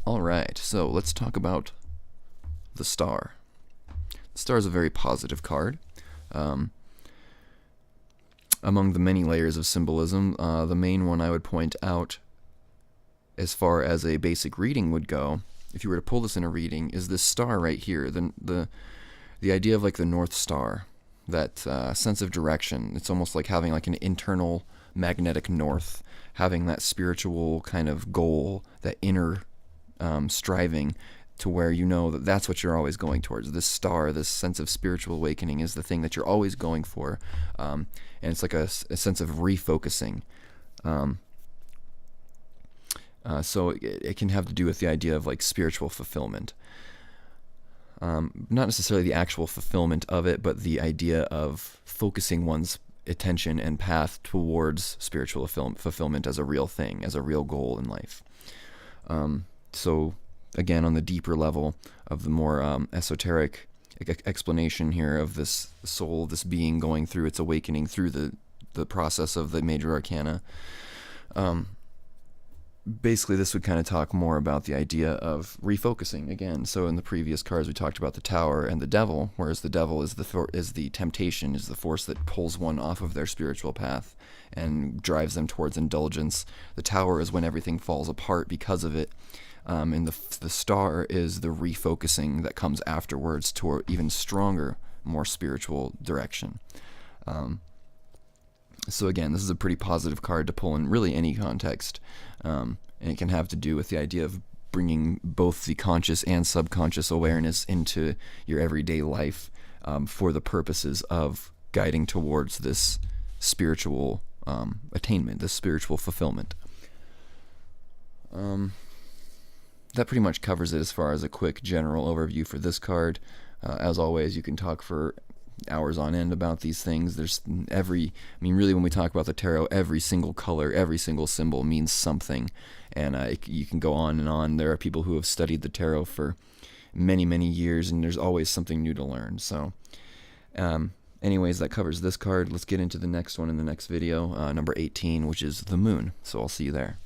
Alright, so let's talk about the star. The star is a very positive card. Um, Among the many layers of symbolism, the main one I would point out as far as a basic reading would go, if you were to pull this in a reading, is this star right here, the idea of like the North Star, that sense of direction. It's almost like having like an internal magnetic north, having that spiritual kind of goal, that inner striving to where you know that that's what you're always going towards. This star, this sense of spiritual awakening is the thing that you're always going for. And it's like a sense of refocusing. So it can have to do with the idea of like spiritual fulfillment. Not necessarily the actual fulfillment of it, but the idea of focusing one's attention and path towards spiritual fulfillment as a real thing, as a real goal in life. So again, on the deeper level of the more esoteric explanation here of this soul, this being going through its awakening through the process of the major arcana, basically this would kind of talk more about the idea of refocusing again. So in the previous cards we talked about the Tower and the Devil, whereas the Devil is the temptation, is the force that pulls one off of their spiritual path and drives them towards indulgence. The Tower is when everything falls apart because of it. And the star is the refocusing that comes afterwards toward even stronger, more spiritual direction. So again, this is a pretty positive card to pull in really any context. And it can have to do with the idea of bringing both the conscious and subconscious awareness into your everyday life for the purposes of guiding towards this spiritual attainment, this spiritual fulfillment. That pretty much covers it as far as a quick general overview for this card. As always, you can talk for hours on end about these things. Really when we talk about the tarot, every single color, every single symbol means something, and you can go on and on. There are people who have studied the tarot for many, many years, and there's always something new to learn. So anyways, that covers this card. Let's get into the next one in the next video, number 18, which is the Moon. So I'll see you there.